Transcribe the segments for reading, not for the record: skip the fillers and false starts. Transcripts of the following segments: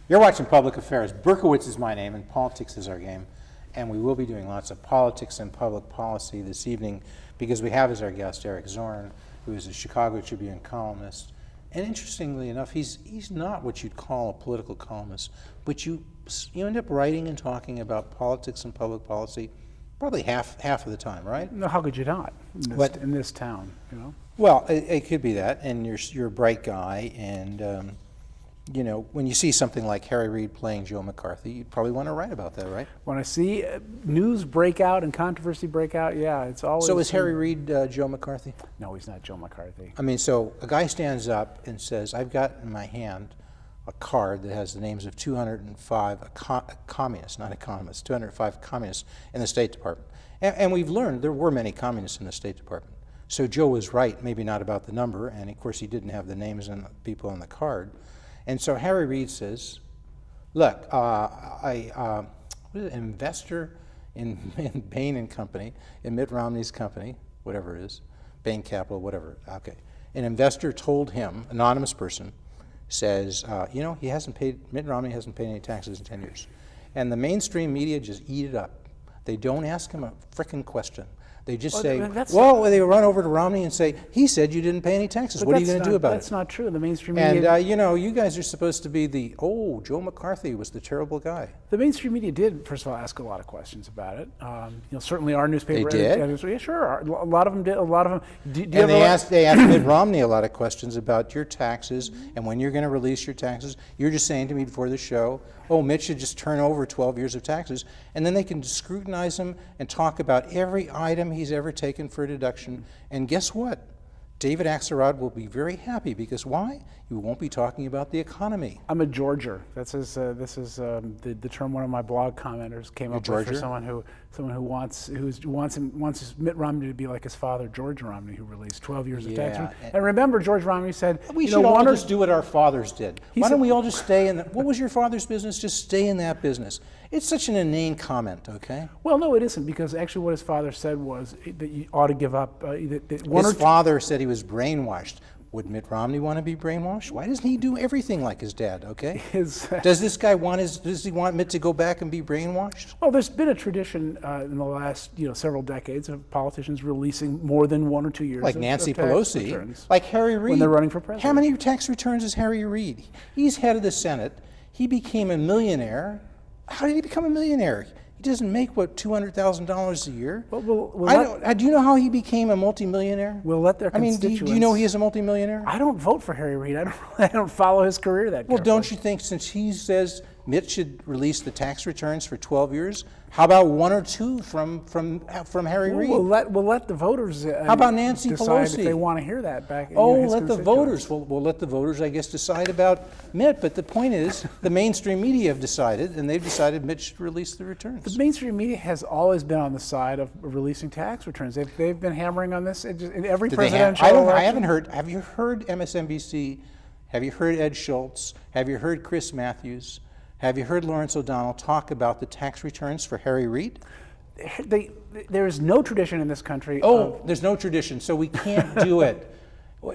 You're watching Public Affairs. Berkowitz is my name, and politics is our game. And we will be doing lots of politics and public policy this evening because we have as our guest Eric Zorn, who is a Chicago Tribune columnist. And interestingly enough, he's not what you'd call a political columnist, but you end up writing and talking about politics and public policy probably half of the time, right? No, how could you not in this town, you know? Well, it could be that, and you're a bright guy, and when you see something like Harry Reid playing Joe McCarthy, you'd probably want to write about that, right? When I see news break out and controversy break out, yeah, it's always... So is Harry Reid Joe McCarthy? No, he's not Joe McCarthy. I mean, so a guy stands up and says, I've got in my hand a card that has the names of 205 communists, not economists, 205 communists in the State Department. And we've learned there were many communists in the State Department. So Joe was right, maybe not about the number, and of course he didn't have the names and the people on the card. And so Harry Reid says, look, an investor in Bain and Company, in Mitt Romney's company, whatever it is, Bain Capital, whatever, okay. An investor told him, anonymous person, says, Mitt Romney hasn't paid any taxes in 10 years. And the mainstream media just eat it up. They don't ask him a frickin' question. They just they run over to Romney and say, he said you didn't pay any taxes. What are you going to do about it? That's not true. The mainstream media... And, you guys are supposed to be Joe McCarthy was the terrible guy. The mainstream media did, first of all, ask a lot of questions about it. Certainly our newspaper... They did? Editors, yeah, sure. A lot of them did. A lot of them... They asked Mitt Romney a lot of questions about your taxes and when you're going to release your taxes. You're just saying to me before the show, Mitt should just turn over 12 years of taxes. And then they can scrutinize him and talk about every item he's ever taken for a deduction. And guess what? David Axelrod will be very happy because why? You won't be talking about the economy. I'm a Georger. This is the term one of my blog commenters came up with for someone who wants Mitt Romney to be like his father, George Romney, who released 12 years of tax. And remember, George Romney said, we should all just do what our fathers did. Why don't we all just stay in what was your father's business? Just stay in that business. It's such an inane comment, okay? Well, no, it isn't, because actually what his father said was that you ought to give up. His father said he was brainwashed. Would Mitt Romney want to be brainwashed? Why doesn't he do everything like his dad, okay? Does this guy does he want Mitt to go back and be brainwashed? Well, there's been a tradition in the last several decades of politicians releasing more than 1 or 2 years like Nancy Pelosi, like Harry Reid. When they're running for president. How many tax returns is Harry Reid? He's head of the Senate. He became a millionaire. How did he become a millionaire? He doesn't make, $200,000 a year? Do you know how he became a multimillionaire? We'll let their constituents... do you know he is a multimillionaire? I don't vote for Harry Reid. I don't follow his career that carefully. Well, don't you think since he says Mitt should release the tax returns for 12 years, how about 1 or 2 from Harry Reid? We'll let the voters how about Nancy decide Pelosi? If they want to hear that back. Let the voters. We'll let the voters, I guess, decide about Mitt. But the point is, the mainstream media have decided, and they've decided Mitt should release the returns. The mainstream media has always been on the side of releasing tax returns. They've been hammering on this in every presidential election. I haven't heard. Have you heard MSNBC? Have you heard Ed Schultz? Have you heard Chris Matthews? Have you heard Lawrence O'Donnell talk about the tax returns for Harry Reid? There is no tradition in this country. There's no tradition, so we can't do it.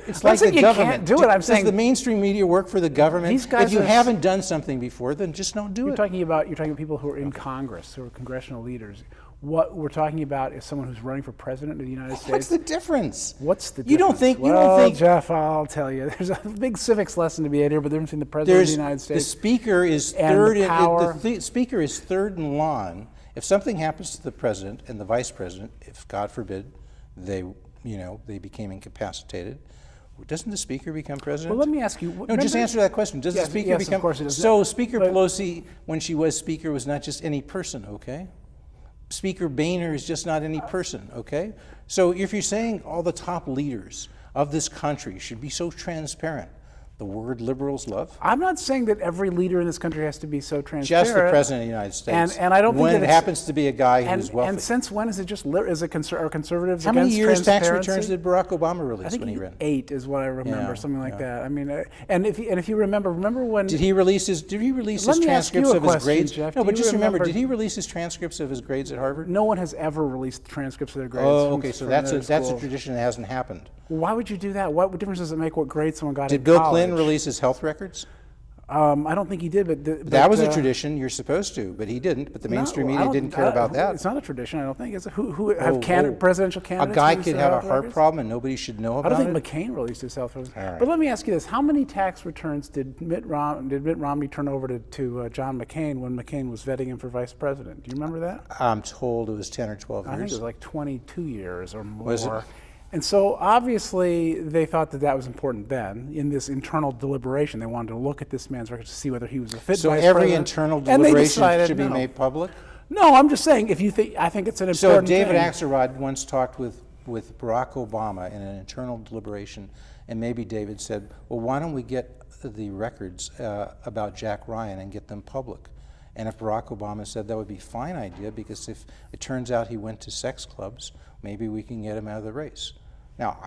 It's I'm like the government. Can't do it. I'm saying does the mainstream media work for the government? These guys if you haven't done something before, then just don't do it. You're talking about people who are in Congress, who are congressional leaders. What we're talking about is someone who's running for president of the United States. What's the difference? What's the difference? You don't think, Jeff, I'll tell you. There's a big civics lesson to be had here, but the difference between the president of the United States. The speaker is the speaker is third in line. If something happens to the president and the vice president, if God forbid they became incapacitated, doesn't the speaker become president? Well, let me ask you. Just answer that question. Does the speaker become? Of course it does. So Speaker Pelosi, when she was speaker, was not just any person, okay? Speaker Boehner is just not any person, okay? So if you're saying all the top leaders of this country should be so transparent, the word liberals love? I'm not saying that every leader in this country has to be so transparent. Just the president of the United States. And I don't think when it happens to be a guy who's wealthy. And since when is it just are conservatives How many against years tax transparency? returns did Barack Obama release I think when he ran? 8 is what I remember, something like that. I mean, and if you remember when did he release his transcripts of his grades? Jeff. No, but just remember, did he release his transcripts of his grades at Harvard? No one has ever released transcripts of their grades. Oh, okay, so that's a tradition that hasn't happened. Why would you do that? What difference does it make what grade someone got in college? Did Bill Clinton release his health records? I don't think he did, but That was a tradition. You're supposed to, but he didn't. But the mainstream media didn't care about that. It's not a tradition. I don't think. Who have presidential candidates? A guy could have a heart problem and nobody should know about it. I don't think McCain released his health records. Right. But let me ask you this: how many tax returns did Mitt Romney turn over to John McCain when McCain was vetting him for vice president? Do you remember that? I'm told it was 10 or 12 years. I think it was like 22 years or more. Was it? And so obviously they thought that was important then in this internal deliberation. They wanted to look at this man's record to see whether he was a fit So vice every president. internal And they deliberation decided should be no. made public? No, I'm just saying if you think, I think it's an important So David thing. Axelrod once talked with Barack Obama in an internal deliberation, and maybe David said, well, why don't we get the records about Jack Ryan and get them public? And if Barack Obama said that would be a fine idea, because if it turns out he went to sex clubs, maybe we can get him out of the race. Now,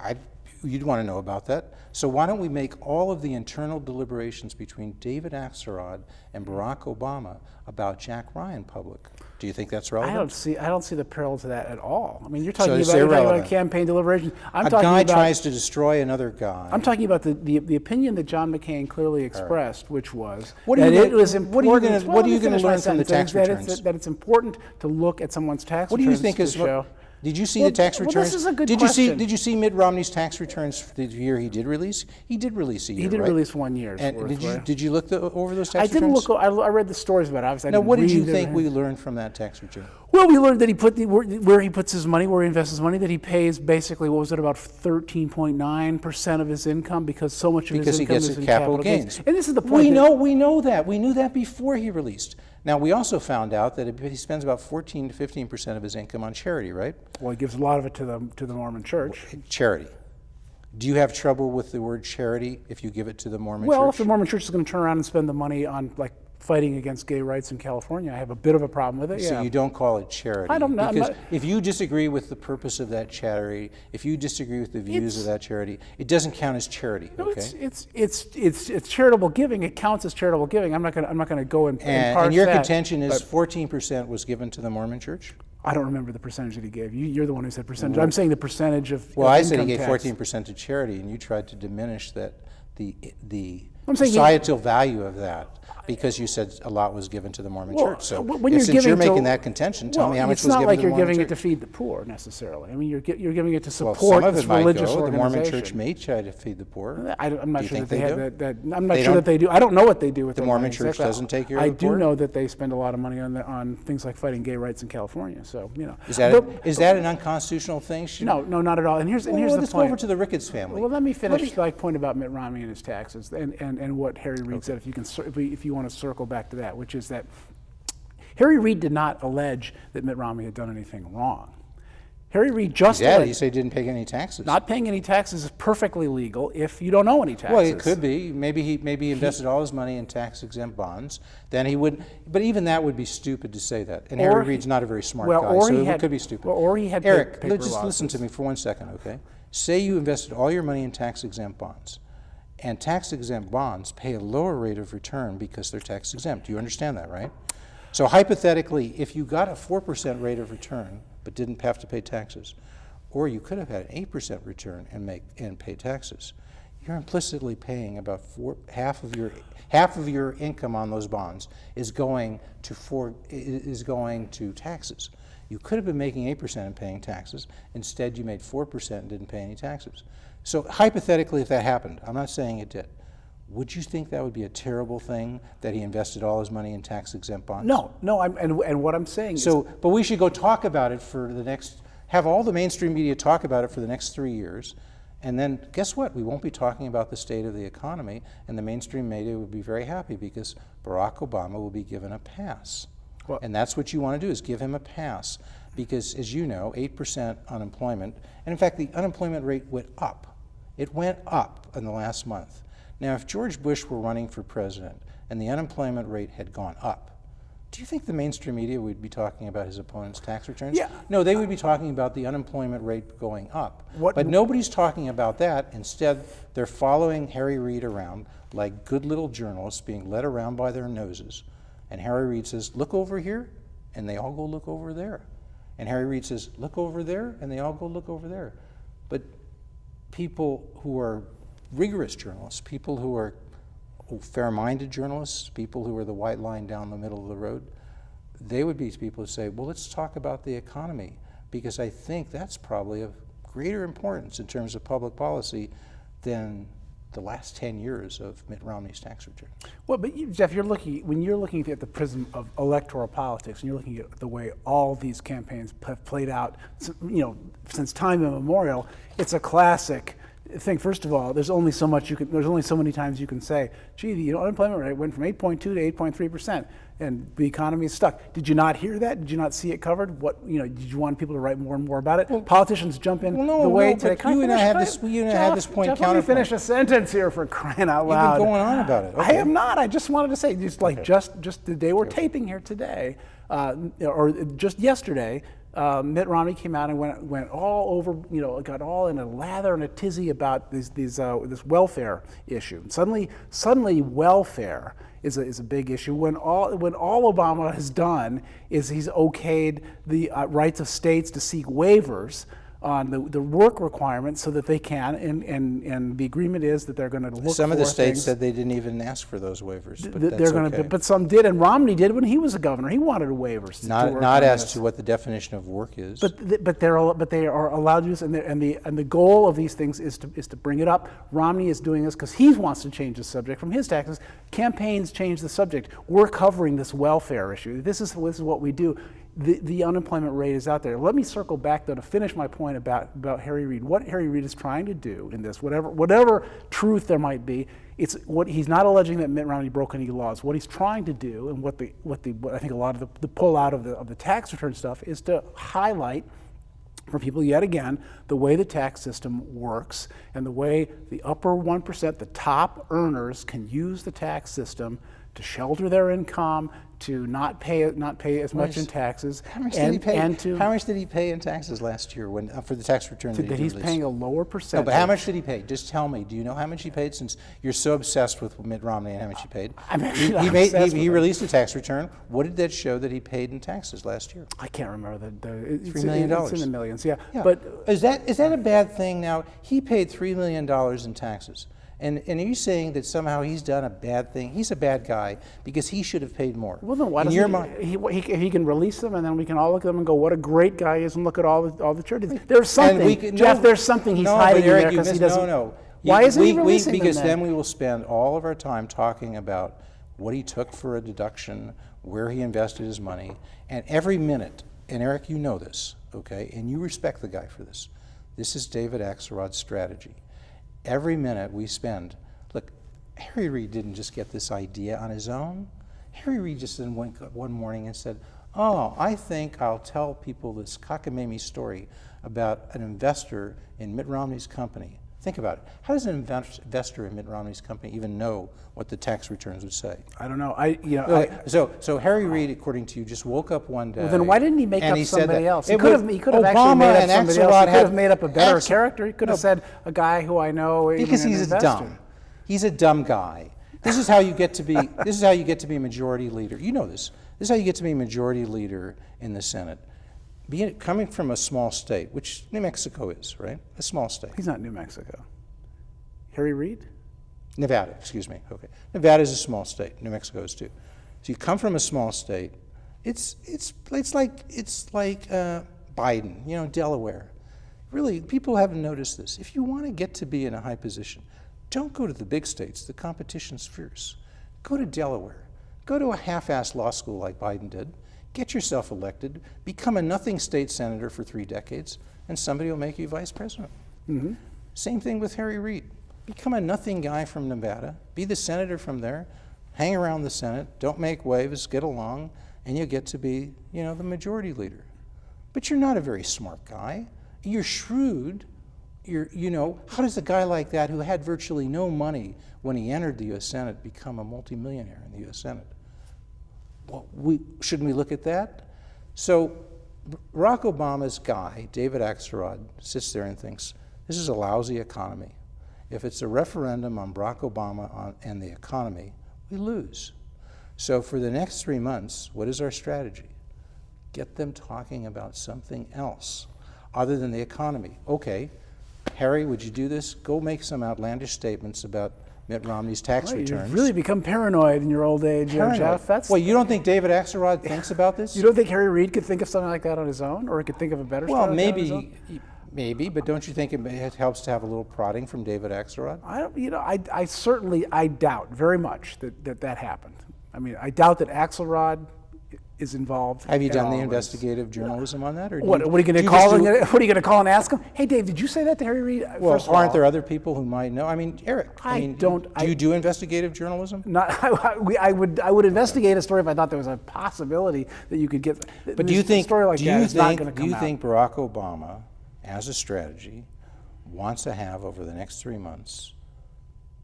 you'd want to know about that. So why don't we make all of the internal deliberations between David Axelrod and Barack Obama about Jack Ryan public? Do you think that's relevant? I don't see the parallel to that at all. I mean, you're talking it's about irrelevant. campaign deliberations. A guy tries to destroy another guy. I'm talking about the opinion that John McCain clearly expressed, which was What are that you it was important. what are you going to learn from the tax returns? That it's important to look at someone's tax What do you returns think to is show. Did you see the tax returns? Well, this is a good did question. Did you see Mitt Romney's tax returns for the year he did release? He did release a year, He did right? release 1 year's And worth. did you look over those tax I returns? didn't look. I read the stories about it. Obviously, I Now, didn't what did you read it. think we learned from that tax return? Well, we learned that he put where he puts his money, where he invests his money, that he pays basically, what was it, about 13.9% of his income, because so much of his income is in capital gains. And this is the point. We know that. We knew that before he released. Now, we also found out that he spends about 14 to 15% of his income on charity, right? Well, he gives a lot of it to the Mormon Church. Charity. Do you have trouble with the word charity if you give it to the Mormon Church? Well, if the Mormon Church is going to turn around and spend the money on, like, fighting against gay rights in California, I have a bit of a problem with it. So yeah. you don't call it charity? I don't know. Because if you disagree with the purpose of that charity, if you disagree with the views of that charity, it doesn't count as charity. No, okay? it's charitable giving. It counts as charitable giving. I'm not going to go and parse that. And your contention is 14% was given to the Mormon Church? I don't remember the percentage that he gave. You're the one who said percentage. I'm saying the percentage of Well, I said he income gave tax. 14% to charity, and you tried to diminish that the I'm saying societal value of that, because you said a lot was given to the Mormon Well, Church. So when you're since you're giving making that contention, tell me how much it's was not given like to the you're Mormon giving Church. it to feed the poor necessarily. I mean, you're giving it to Well, support some of this it might religious go. The organization. Mormon Church may try to feed the poor. I'm not Do you sure think that they do? have that. I'm not They sure don't? that they do. I don't know what they do with The their Mormon money, Church exactly. doesn't take care of I the do poor? know that they spend a lot of money on things like fighting gay rights in California. So Is that an unconstitutional thing? No, not at all. And here's the let's point. go over to the Ricketts family. Well, let me finish my point about Mitt Romney and his taxes, and what Harry Reid said. If you want to circle back to that, which is that Harry Reid did not allege that Mitt Romney had done anything wrong. Harry Reid just he said he didn't pay any taxes. not paying any taxes is perfectly legal if you don't owe any taxes. Well, it could be. Maybe he invested all his money in tax-exempt bonds. Then he would. But even that would be stupid to say that. And Harry Reid's not a very smart guy, so it could be stupid. Or he had Eric, paper just losses. listen to me for 1 second, okay? Say you invested all your money in tax-exempt bonds, and tax-exempt bonds pay a lower rate of return because they're tax-exempt. Do you understand that, right? So hypothetically, if you got a 4% rate of return but didn't have to pay taxes, or you could have had an 8% return and pay taxes, you're implicitly paying about half of your income on those bonds is going to taxes. You could have been making 8% and paying taxes. Instead, you made 4% and didn't pay any taxes. So hypothetically, if that happened, I'm not saying it did, would you think that would be a terrible thing that he invested all his money in tax-exempt bonds? No. And what I'm saying is, But we should go talk about it have all the mainstream media talk about it for the next 3 years, and then guess what? We won't be talking about the state of the economy, and the mainstream media would be very happy because Barack Obama will be given a pass. Well, and that's what you want to do, is give him a pass, because as you know, 8% unemployment, and in fact the unemployment rate went up. It went up in the last month. Now, if George Bush were running for president and the unemployment rate had gone up, do you think the mainstream media would be talking about his opponent's tax returns? Yeah. No, they would be talking about the unemployment rate going up. What- But nobody's talking about that. Instead, they're following Harry Reid around like good little journalists being led around by their noses. And Harry Reid says, look over here, and they all go look over there. And Harry Reid says, look over there, and they all go look over there. But people who are rigorous journalists, people who are fair-minded journalists, people who are the white line down the middle of the road, they would be people who say, well, let's talk about the economy, because I think that's probably of greater importance in terms of public policy than the last 10 years of Mitt Romney's tax return. Well, but Jeff, when you're looking at the prism of electoral politics, and you're looking at the way all these campaigns have played out, since time immemorial, it's a classic thing. First of all, there's only so many times you can say, gee, the unemployment rate went from 8.2 to 8.3%, and the economy is stuck. Did you not hear that? Did you not see it covered? Did you want people to write more and more about it? Well, politicians jump in the way today. You and I have this point Jeff, counterpoint. let me finish a sentence here, for crying out loud. You've been going on about it. Okay. I am not. I just wanted to say, just the day we're taping here today, or just yesterday, Mitt Romney came out and went all over, got all in a lather and a tizzy about this welfare issue. And suddenly welfare is a big issue. When all Obama has done is he's okayed the rights of states to seek waivers on the work requirements so that they can, and the agreement is that they're going to look for Some of the states things. said they didn't even ask for those waivers, but They're that's going okay. but some did, and Romney did when he was a governor. He wanted waivers. Not as to what the definition of work is. But they are allowed to do this, and the goal of these things is to bring it up. Romney is doing this because he wants to change the subject from his taxes. Campaigns change the subject. We're covering this welfare issue. This is what we do. The unemployment rate is out there. Let me circle back, though, to finish my point about Harry Reid. What Harry Reid is trying to do in this, whatever truth there might be, he's not alleging that Mitt Romney broke any laws. What he's trying to do, and what I think a lot of the pull out of the tax return stuff, is to highlight for people yet again the way the tax system works and the way the upper 1%, the top earners, can use the tax system to shelter their income, to not pay as much in taxes. How much did he pay in taxes last year for the tax return that he's paying a lower percentage? No, but how much did he pay? Just tell me. Do you know how much he paid, since you're so obsessed with Mitt Romney and how much he paid? He released a tax return. What did that show that he paid in taxes last year? I can't remember. $3 million. It's in the millions, yeah. But is that a bad thing now? He paid $3 million in taxes. And are you saying that somehow he's done a bad thing? He's a bad guy because he should have paid more. Well, then why doesn't he can release them, and then we can all look at them and go, what a great guy he is, and look at all the charities. There's something, Jeff, there's something he's hiding in there because he doesn't. No. Why isn't he releasing them Because then we will spend all of our time talking about what he took for a deduction, where he invested his money, and every minute, and Eric, you know this, okay, and you respect the guy for this. This is David Axelrod's strategy. Every minute we spend, look, Harry Reid didn't just get this idea on his own. Harry Reid just went up one morning and said, oh, I think I'll tell people this cockamamie story about an investor in Mitt Romney's company. Think about it. How does an investor in Mitt Romney's company even know what the tax returns would say? I don't know. So Harry Reid, according to you, just woke up one day. Well, then why didn't he make up somebody else? He could have actually made up somebody else. He could have made up a better character. He could have said a guy who I know. Because he's dumb. He's a dumb guy. This is how you get to be. This is how you get to be a majority leader. You know this. This is how you get to be a majority leader in the Senate. Coming from a small state, which New Mexico is, right? A small state. He's not New Mexico. Harry Reid? Nevada, excuse me. Okay. Nevada is a small state. New Mexico is too. So you come from a small state. It's like Biden, Delaware. Really, people haven't noticed this. If you want to get to be in a high position, don't go to the big states. The competition's fierce. Go to Delaware. Go to a half-assed law school like Biden did. Get yourself elected, become a nothing state senator for 3 decades, and somebody will make you vice president. Mm-hmm. Same thing with Harry Reid. Become a nothing guy from Nevada, be the senator from there, hang around the Senate, don't make waves, get along, and you'll get to be, the majority leader. But you're not a very smart guy. You're shrewd. How does a guy like that, who had virtually no money when he entered the U.S. Senate, become a multimillionaire in the U.S. Senate? Well, shouldn't we look at that? So Barack Obama's guy, David Axelrod, sits there and thinks, this is a lousy economy. If it's a referendum on Barack Obama and the economy, we lose. So for the next 3 months, what is our strategy? Get them talking about something else other than the economy. Okay, Harry, would you do this? Go make some outlandish statements about Mitt Romney's tax returns. You've really become paranoid in your old age, Jeff. Well, you don't think David Axelrod thinks about this? You don't think Harry Reid could think of something like that on his own, or he could think of a better strategy on his own? Maybe, but don't you think it helps to have a little prodding from David Axelrod? I certainly doubt very much that happened. I mean, I doubt that Axelrod is involved. Have you done the investigative journalism on that, or what are you going to call? What are you going to call and ask him? Hey, Dave, did you say that to Harry Reid? Well, aren't there other people who might know? I mean, Eric. Do you do investigative journalism? I would investigate a story if I thought there was a possibility that you could get. But do you think? Do you think Barack Obama, as a strategy, wants to have over the next 3 months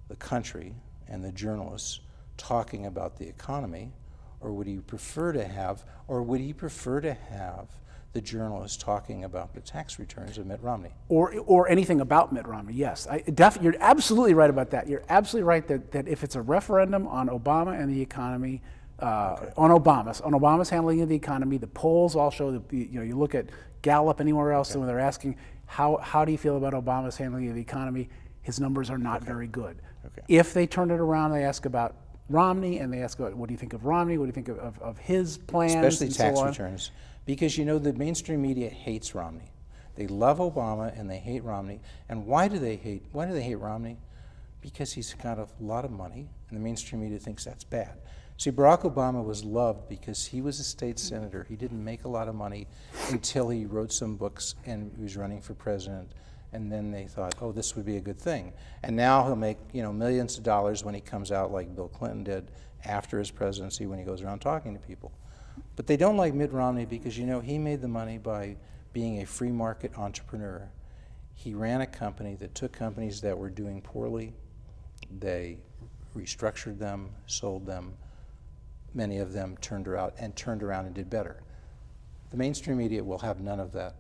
the country and the journalists talking about the economy? Or would he prefer to have the journalists talking about the tax returns of Mitt Romney? Or anything about Mitt Romney? Yes, you're absolutely right about that. You're absolutely right that if it's a referendum on Obama and the economy, on Obama's handling of the economy, the polls all show that you look at Gallup, anywhere else, and when they're asking how do you feel about Obama's handling of the economy, his numbers are not very good. If they turn it around, they ask about Romney, and they ask, what do you think of Romney? What do you think of his plans? Especially tax returns. Because the mainstream media hates Romney. They love Obama and they hate Romney. And why do they hate Romney? Because he's got a lot of money, and the mainstream media thinks that's bad. See, Barack Obama was loved because he was a state senator. He didn't make a lot of money until he wrote some books and he was running for president. And then they thought, oh, this would be a good thing. And now he'll make millions of dollars when he comes out like Bill Clinton did after his presidency when he goes around talking to people. But they don't like Mitt Romney because he made the money by being a free market entrepreneur. He ran a company that took companies that were doing poorly, they restructured them, sold them. Many of them turned around and did better. The mainstream media will have none of that.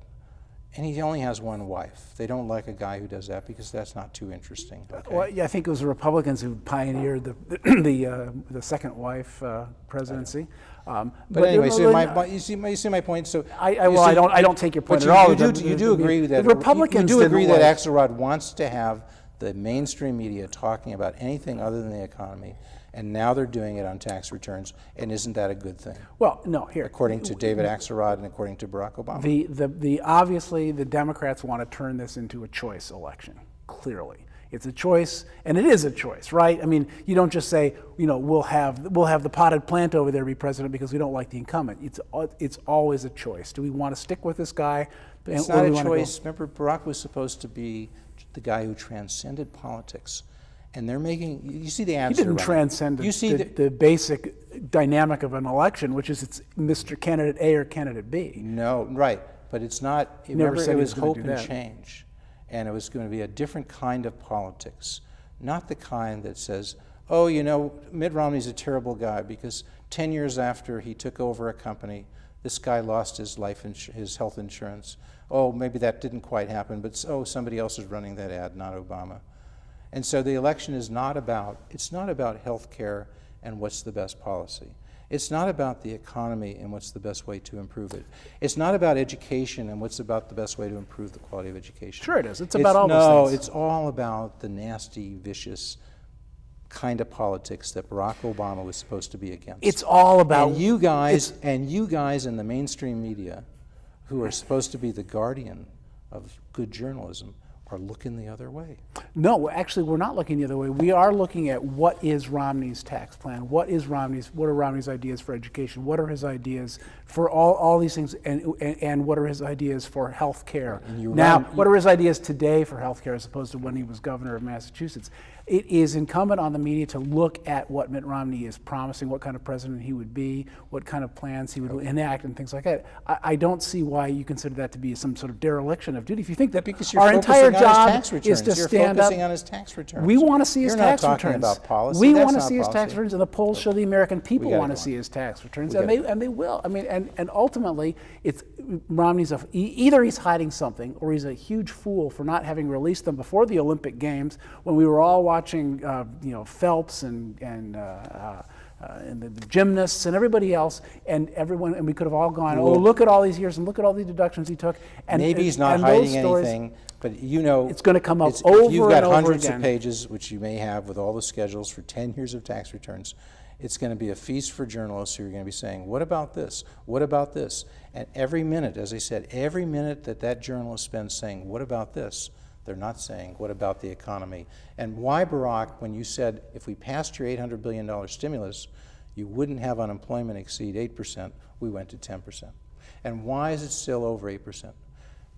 And he only has one wife. They don't like a guy who does that because that's not too interesting. Okay? Well, yeah, I think it was the Republicans who pioneered the second wife presidency. But anyway, you see my point. So I don't take your point at all. You do agree that Republicans you do agree that Axelrod wants to have the mainstream media talking about anything other than the economy. And now they're doing it on tax returns, and isn't that a good thing? Well, no, here. According to David Axelrod and according to Barack Obama. Obviously, the Democrats want to turn this into a choice election, clearly. It's a choice, and it is a choice, right? I mean, you don't just say, we'll have the potted plant over there be president because we don't like the incumbent. It's always a choice. Do we want to stick with this guy? It's not a choice. Remember, Barack was supposed to be the guy who transcended politics. And they're making, you see the ads. He didn't transcend the basic dynamic of an election, which is it's Mr. Candidate A or Candidate B. No, right. But it's not, remember, it was hope and change. And it was going to be a different kind of politics. Not the kind that says, oh, Mitt Romney's a terrible guy because 10 years after he took over a company, this guy lost his health insurance. Oh, maybe that didn't quite happen, but somebody else is running that ad, not Obama. And so the election is not about health care and what's the best policy. It's not about the economy and what's the best way to improve it. It's not about education and what's about the best way to improve the quality of education. Sure it is. It's about all those things. No, it's all about the nasty, vicious kind of politics that Barack Obama was supposed to be against. It's all about... And you guys in the mainstream media who are supposed to be the guardian of good journalism are looking the other way. No, actually, we're not looking the other way. We are looking at what is Romney's tax plan, what are Romney's ideas for education, what are his ideas for all these things, and what are his ideas for health care. What are his ideas today for health care as opposed to when he was governor of Massachusetts? It is incumbent on the media to look at what Mitt Romney is promising, what kind of president he would be, what kind of plans he would enact, and things like that. I don't see why you consider that to be some sort of dereliction of duty. If you think that our entire job is to stand up, on his tax returns. We want to see his tax returns. You're not talking about policy. We want to see his tax returns, and the polls show the American people want to see his tax returns, and they will. I mean, and ultimately, it's Romney's either he's hiding something, or he's a huge fool for not having released them before the Olympic Games when we were all watching, Phelps and and the gymnasts and everybody else, and everyone, and we could have all gone, oh, look at all these years and look at all these deductions he took. And maybe he's not hiding anything, but it's going to come up if over you've got and over hundreds again. of pages, which you may have with all the schedules for 10 years of tax returns, it's going to be a feast for journalists who are going to be saying, what about this? What about this? And every minute, as I said, every minute that journalist spends saying, what about this? They're not saying, what about the economy? And why, Barack, when you said if we passed your $800 billion stimulus, you wouldn't have unemployment exceed 8%, we went to 10%. And why is it still over 8%?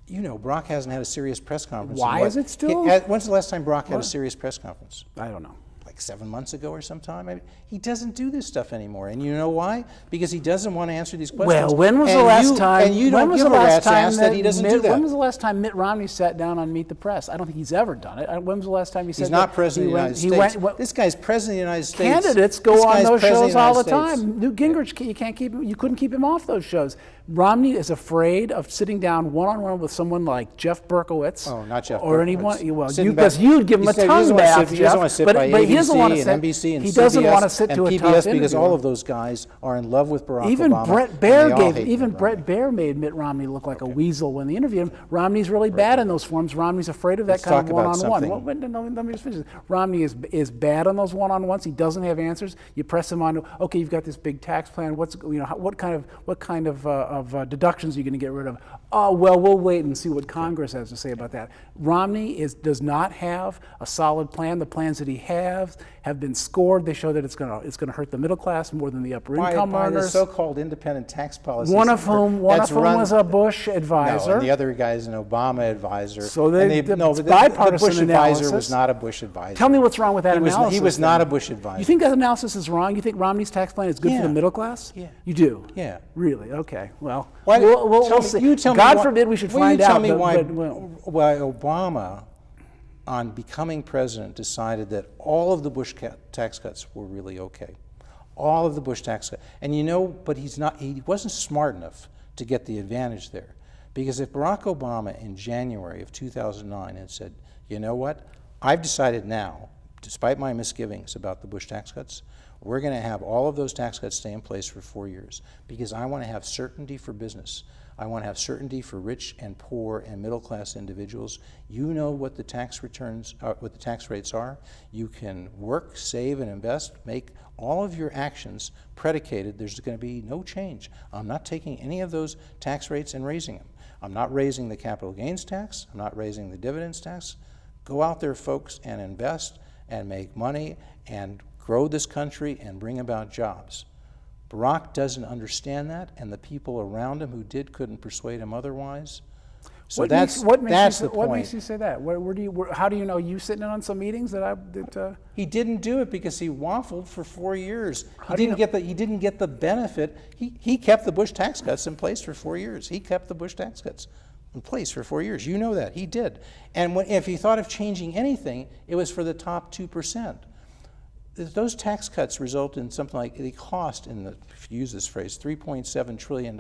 You know, Barack hasn't had a serious press conference. Why is it still? When's the last time Barack had a serious press conference? I don't know. Like 7 months ago or sometime. I mean, he doesn't do this stuff anymore, and you know why? Because he doesn't want to answer these questions. Well, when was the last time? And you don't give a rat's ass that he doesn't do that. When was the last time Mitt Romney sat down on Meet the Press? I don't think he's ever done it. When was the last time he said? He's not president of the United States. This guy's president of the United States. Candidates go on those shows all the time. Newt Gingrich, you couldn't keep him off those shows. Romney is afraid of sitting down one-on-one with someone like Jeff Berkowitz. Oh, not Jeff or Berkowitz. anyone. Well, because you'd give him a tongue bath, He doesn't want to sit by but he doesn't want to ABC sit. and NBC and he doesn't CBS want to sit and to a PBS tough because interview. all of those guys are in love with Barack even Obama. Brett Baer Brett Baer made Mitt Romney look like a weasel when they interviewed him. Romney's really bad in those forums. Romney's afraid of that kind of one-on-one. Let me just finish. Romney is bad on those one-on-ones. He doesn't have answers. You press him on. Okay, you've got this big tax plan. What kind of deductions are you going to get rid of? Oh, well, we'll wait and see what Congress has to say about that. Romney does not have a solid plan. The plans that he have been scored. They show that it's going to hurt the middle class more than the upper income by the earners. so-called independent tax policies. One of whom was a Bush advisor. No, and the other guy is an Obama advisor. So the Bush advisor was not a Bush advisor. Tell me what's wrong with that analysis. He was not a Bush advisor. You think that analysis is wrong? You think Romney's tax plan is good for the middle class? Yeah. You do? Yeah. Really? Okay. Well, we'll see. You tell me God forbid we should find out. Tell me why Obama, on becoming president, decided that all of the Bush tax cuts were really okay. All of the Bush tax cuts. And but he wasn't smart enough to get the advantage there. Because if Barack Obama in January of 2009 had said, you know what, I've decided now, despite my misgivings about the Bush tax cuts, we're going to have all of those tax cuts stay in place for 4 years because I want to have certainty for business. I want to have certainty for rich and poor and middle class individuals. You know what the tax returns, what the tax rates are. You can work, save, and invest. Make all of your actions predicated. There's going to be no change. I'm not taking any of those tax rates and raising them. I'm not raising the capital gains tax. I'm not raising the dividends tax. Go out there, folks, and invest and make money and grow this country and bring about jobs. Barack doesn't understand that, and the people around him who did couldn't persuade him otherwise. So that's the point. What makes you say that? How do you know? You sitting in on some meetings He didn't do it because he waffled for 4 years. He didn't get the benefit. He kept the Bush tax cuts in place for 4 years. He kept the Bush tax cuts in place for 4 years. You know that. He did. And if he thought of changing anything, it was for the top 2%. Those tax cuts result in something like, they cost, if you use this phrase, $3.7 trillion,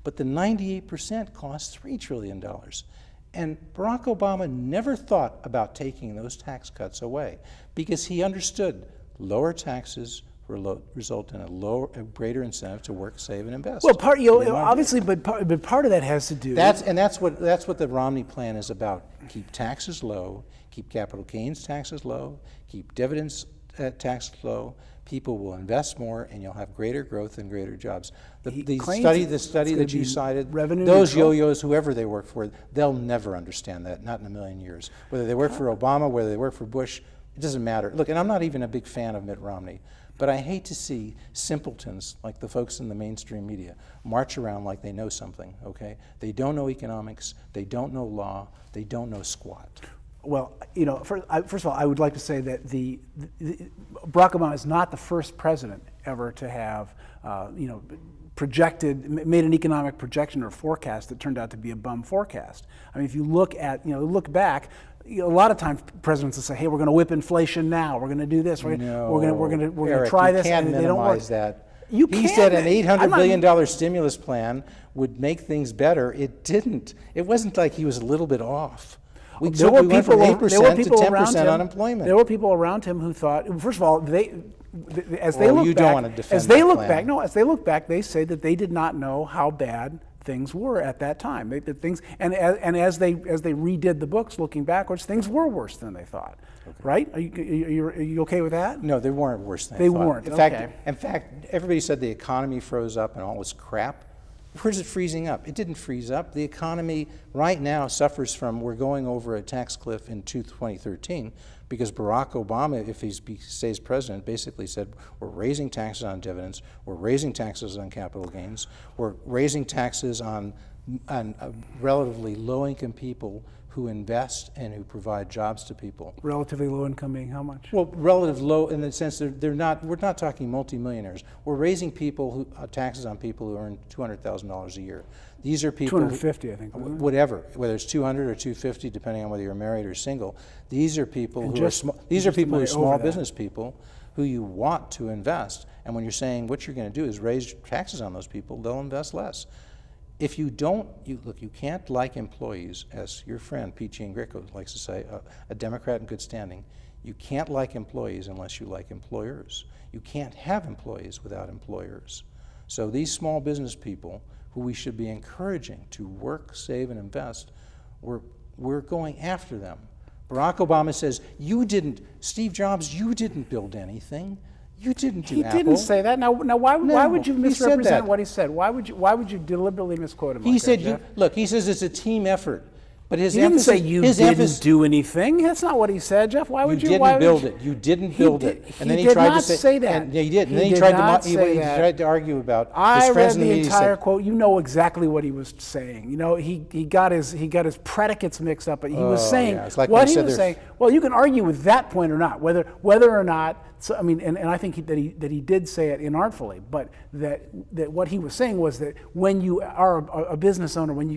but the 98% cost $3 trillion. And Barack Obama never thought about taking those tax cuts away because he understood lower taxes result in a greater incentive to work, save, and invest. Well, obviously, but part of that has to do. That's what the Romney plan is about. Keep taxes low, keep capital gains taxes low, keep dividends taxes low. People will invest more, and you'll have greater growth and greater jobs. The study that you cited, those yo-yos, whoever they work for, they'll never understand that, not in a million years. Whether they work for Obama, whether they work for Bush, it doesn't matter. Look, and I'm not even a big fan of Mitt Romney, but I hate to see simpletons like the folks in the mainstream media march around like they know something, okay? They don't know economics, they don't know law, they don't know squat. Well, first of all, I would like to say that Barack Obama is not the first president ever to have, made an economic projection or forecast that turned out to be a bum forecast. I mean, if you look back, a lot of times presidents will say, "Hey, we're going to whip inflation now. We're going to do this. We're going to try this," and they don't work. He said an $800 billion stimulus plan would make things better. It didn't. It wasn't like he was a little bit off. We went from 8% to 10% unemployment. There were people around him who thought, first of all, as they Well, look you back, don't want to defend as they that look plan. back, no, as they look back, they say that they did not know how bad things were at that time. That things, and as they redid the books, looking backwards, things were worse than they thought. Okay. Right? Are you okay with that? No, they weren't worse than they thought. weren't. In fact, everybody said the economy froze up and all this crap. Where's it freezing up? It didn't freeze up. The economy right now suffers from, we're going over a tax cliff in 2013 because Barack Obama, if he stays president, basically said, we're raising taxes on dividends, we're raising taxes on capital gains, we're raising taxes on relatively low-income people who invest and who provide jobs to people. Relatively low income being how much? Well, relative low in the sense that we're not talking multimillionaires. We're raising taxes on people who earn $200,000 a year. These are people 250, I think. Whatever, whether it's 200 or 250, depending on whether you're married or single. These are people who are small business people who you want to invest. And when you're saying what you're going to do is raise taxes on those people, they'll invest less. If you don't, you can't like employees, as your friend Pete Greco likes to say, a Democrat in good standing. You can't like employees unless you like employers. You can't have employees without employers. So these small business people, who we should be encouraging to work, save, and invest, we're going after them. Barack Obama says, Steve Jobs, you didn't build anything. You didn't do Apple. He didn't say that. Now why would you misrepresent what he said? Why would you deliberately misquote him? He said, he says it's a team effort. But he didn't say you didn't do anything. That's not what he said, Jeff. Why would you? You didn't build it. You didn't build it. And then he tried to say that. Yeah, he did. And then he tried to argue about his friends in the media. I read the entire quote. You know exactly what he was saying. You know, he got his predicates mixed up. But he was saying what he was saying. Well, you can argue with that point or not, whether or not. So, I mean, and I think that he did say it inartfully, but that what he was saying was that when you are a business owner, when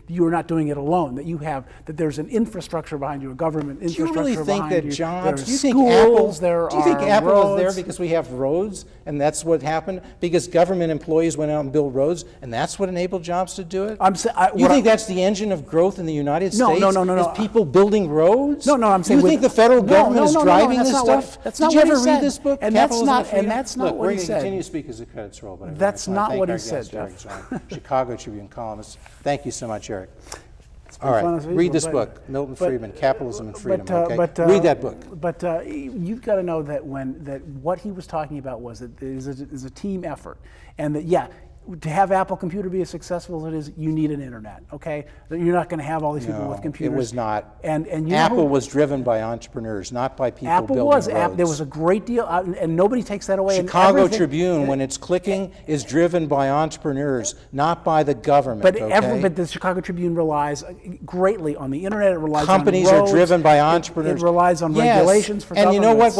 you are not doing it alone, that there's an infrastructure behind you, a government infrastructure behind you. Do you really think that Jobs? Do you think Apple is there because we have roads and that's what happened? Because government employees went out and built roads and that's what enabled Jobs to do it? You think that's the engine of growth in the United States? No. Is people building roads? No. I'm saying you think the federal government is driving this stuff? That's not what he said. Read this book? And that's not what he said. Look, we're going to continue to speak as the credits roll. But that's not what he said, Jeff. Chicago Tribune columnist. Thank you so much, Eric. All right, read this book, Milton Friedman, Capitalism and Freedom. Read that book. But you've got to know that what he was talking about was that there's a team effort, and that to have Apple Computer be as successful as it is, you need an internet. Okay, you're not going to have all these people with computers. It was not. And Apple was driven by entrepreneurs, not by people building roads. There was a great deal, and nobody takes that away. Chicago Tribune, when it's clicking, is driven by entrepreneurs, not by the government. But the Chicago Tribune relies greatly on the internet. It relies Companies on roads. Are driven by entrepreneurs. It relies on regulations for government. And you know what?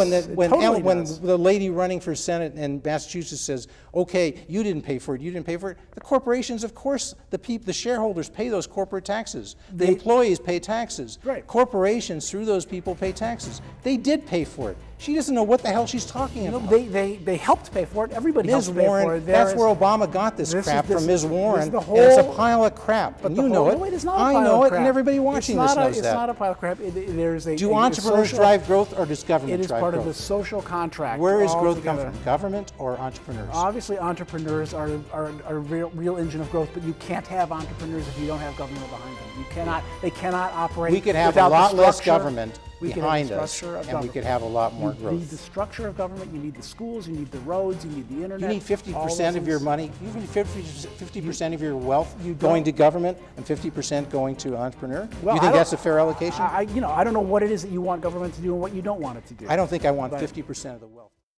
When the lady running for Senate in Massachusetts says, "Okay, you didn't pay for it. You didn't pay for it." The corporations, of course, the shareholders pay those corporate taxes. The employees pay taxes. Right. Corporations, through those people, pay taxes. They did pay for it. She doesn't know what the hell she's talking about. They helped pay for it. Everybody helped pay for it. That's where Obama got this crap from Ms. Warren. And it's a pile of crap. And you know it. No, it is not a pile I know of it, crap. and everybody watching this knows that. It's not a pile of crap. Do entrepreneurs drive growth, or does government drive growth? It is part of the social contract. Where is growth come from? Government or entrepreneurs? Obviously, entrepreneurs are a real engine of growth, but you can't have entrepreneurs if you don't have government behind them. They cannot operate. We could have a lot less government behind us, and we could have a lot more growth. You need the structure of government, you need the schools, you need the roads, you need the internet. You need 50% of your money, you need 50% of your wealth going to government and 50% going to entrepreneur? You think that's a fair allocation? I don't know what it is that you want government to do and what you don't want it to do. I don't think I want 50% of the wealth.